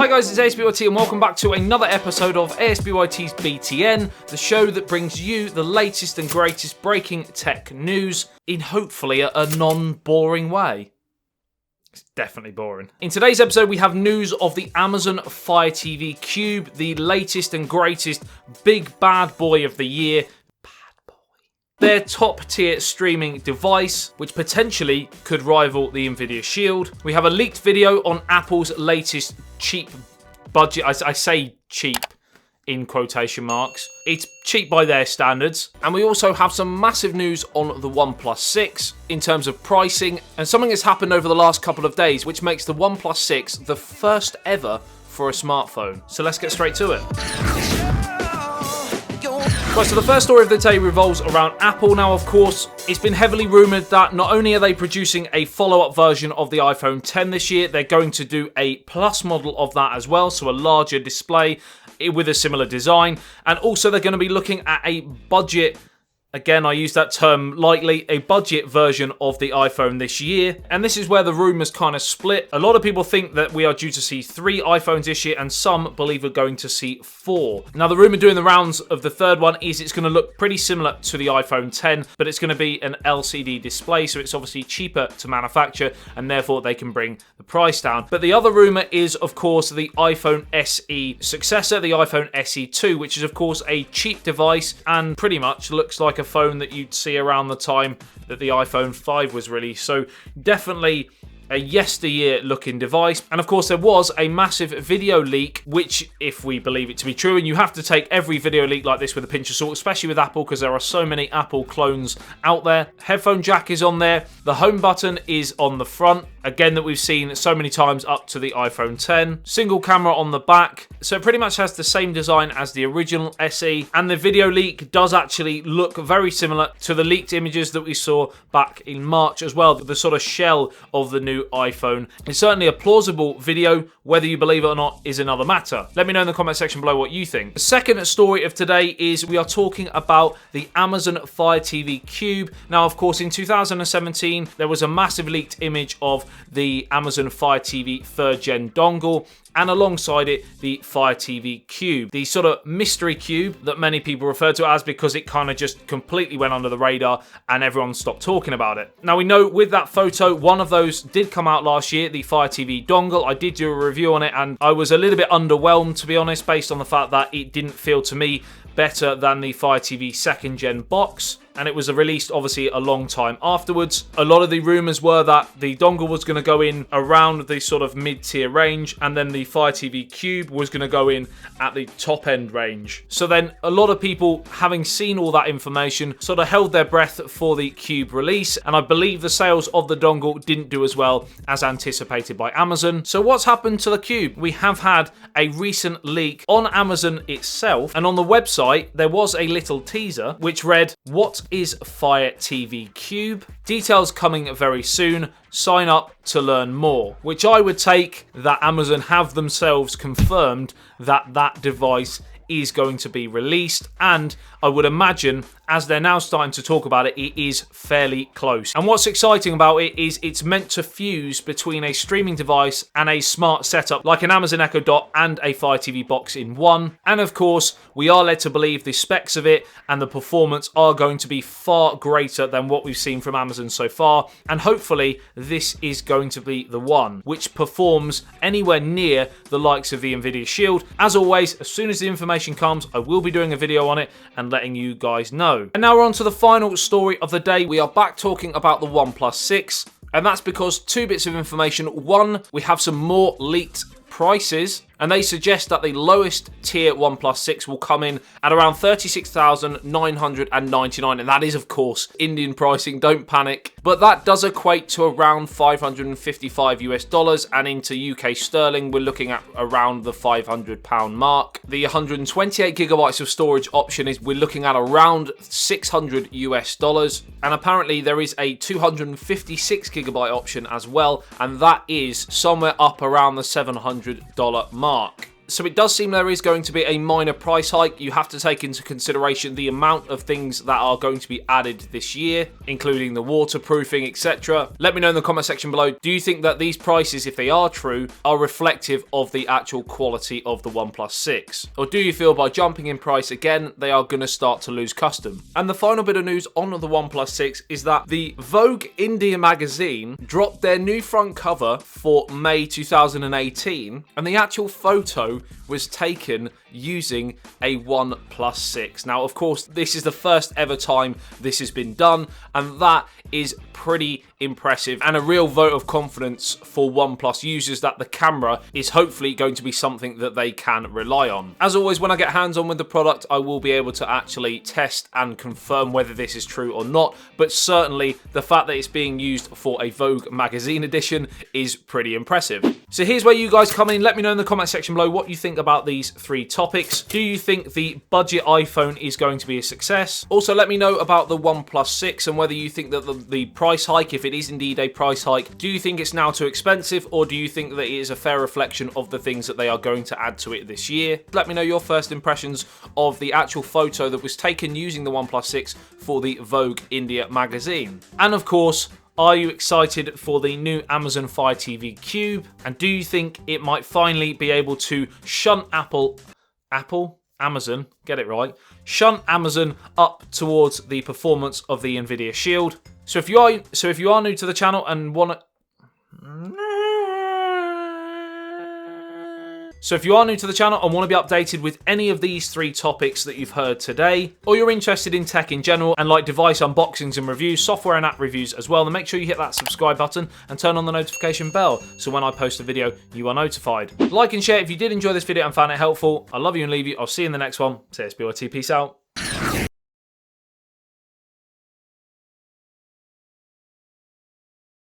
Hi guys, it's ASBYT and welcome back to another episode of ASBYT's BTN, the show that brings you the latest and greatest breaking tech news in hopefully a non-boring way. It's definitely boring. In today's episode, we have news of the Amazon Fire TV Cube, the latest and greatest big bad boy of the year. Their top-tier streaming device, which potentially could rival the NVIDIA Shield. We have a leaked video on Apple's latest cheap budget. I say cheap in quotation marks. It's cheap by their standards. And we also have some massive news on the OnePlus 6 in terms of pricing and something that's happened over the last couple of days, which makes the OnePlus 6 the first ever for a smartphone. So let's get straight to it. Right, so the first story of the day revolves around Apple. Now, of course, it's been heavily rumoured that not only are they producing a follow-up version of the iPhone X this year, they're going to do a Plus model of that as well, so a larger display with a similar design. And also they're going to be looking at a budget, again, I use that term lightly, a budget version of the iPhone this year. And this is where the rumours kind of split. A lot of people think that we are due to see 3 iPhones this year, and some believe we're going to see 4. Now, the rumour doing the rounds of the third one is it's going to look pretty similar to the iPhone X, but it's going to be an LCD display, so it's obviously cheaper to manufacture, and therefore they can bring the price down. But the other rumour is, of course, the iPhone SE successor, the iPhone SE 2, which is, of course, a cheap device and pretty much looks like a phone that you'd see around the time that the iPhone 5 was released. So definitely a yesteryear looking device. And of course there was a massive video leak, which, if we believe it to be true, and you have to take every video leak like this with a pinch of salt, especially with Apple, because there are so many Apple clones out there. Headphone jack is on there. The home button is on the front, again, that we've seen so many times up to the iPhone X. Single camera on the back. So it pretty much has the same design as the original SE. And the video leak does actually look very similar to the leaked images that we saw back in March as well. The sort of shell of the new iPhone. It's certainly a plausible video. Whether you believe it or not is another matter. Let me know in the comment section below what you think. The second story of today is we are talking about the Amazon Fire TV Cube. Now, of course, in 2017, there was a massive leaked image of the Amazon Fire TV 3rd Gen dongle, and alongside it, the Fire TV Cube. The sort of mystery cube that many people refer to it as, because it kind of just completely went under the radar and everyone stopped talking about it. Now, we know with that photo, one of those did come out last year, the Fire TV dongle. I did do a review on it and I was a little bit underwhelmed, to be honest, based on the fact that it didn't feel to me better than the Fire TV 2nd Gen box. And it was released obviously a long time afterwards. A lot of the rumours were that the dongle was going to go in around the sort of mid-tier range, and then the Fire TV Cube was going to go in at the top end range. So then a lot of people, having seen all that information, sort of held their breath for the Cube release, and I believe the sales of the dongle didn't do as well as anticipated by Amazon. So what's happened to the Cube? We have had a recent leak on Amazon itself, and on the website there was a little teaser which read, "What is Fire TV Cube? Details coming very soon. Sign up to learn more." Which I would take that Amazon have themselves confirmed that that device is going to be released, and I would imagine, as they're now starting to talk about it, it is fairly close. And what's exciting about it is it's meant to fuse between a streaming device and a smart setup like an Amazon Echo Dot and a Fire TV box in one. And of course, we are led to believe the specs of it and the performance are going to be far greater than what we've seen from Amazon so far. And hopefully this is going to be the one which performs anywhere near the likes of the NVIDIA Shield. As always, as soon as the information comes, I will be doing a video on it and letting you guys know. And now we're on to the final story of the day. We are back talking about the OnePlus 6, and that's because 2 bits of information. One, we have some more leaked prices, and they suggest that the lowest tier OnePlus 6 will come in at around $36,999, and that is, of course, Indian pricing, don't panic. But that does equate to around $555 US, and into UK sterling, we're looking at around the £500 mark. The 128 gigabytes of storage option we're looking at around $600 US, and apparently there is a 256 gigabyte option as well, and that is somewhere up around the $700 mark. So it does seem there is going to be a minor price hike. You have to take into consideration the amount of things that are going to be added this year, including the waterproofing, etc. Let me know in the comment section below, do you think that these prices, if they are true, are reflective of the actual quality of the OnePlus 6? Or do you feel by jumping in price again, they are going to start to lose custom? And the final bit of news on the OnePlus 6 is that the Vogue India magazine dropped their new front cover for May 2018, and the actual photo was taken using a OnePlus 6. Now, of course, this is the first ever time this has been done, and that is pretty impressive and a real vote of confidence for OnePlus users that the camera is hopefully going to be something that they can rely on. As always, when I get hands-on with the product, I will be able to actually test and confirm whether this is true or not, but certainly the fact that it's being used for a Vogue magazine edition is pretty impressive. So here's where you guys come in. Let me know in the comment section below what you think about these three topics. Do you think the budget iPhone is going to be a success? Also, let me know about the OnePlus 6 and whether you think that the price hike, if it is indeed a price hike, do you think it's now too expensive, or do you think that it is a fair reflection of the things that they are going to add to it this year? Let me know your first impressions of the actual photo that was taken using the OnePlus 6 for the Vogue India magazine. And of course, are you excited for the new Amazon Fire TV Cube? And do you think it might finally be able to shunt Amazon, get it right, shunt Amazon up towards the performance of the NVIDIA Shield? So if you are new to the channel and want to be updated with any of these three topics that you've heard today, or you're interested in tech in general and like device unboxings and reviews, software and app reviews as well, then make sure you hit that subscribe button and turn on the notification bell so when I post a video, you are notified. Like and share if you did enjoy this video and found it helpful. I love you and leave you. I'll see you in the next one. Say ASBYT. Peace out.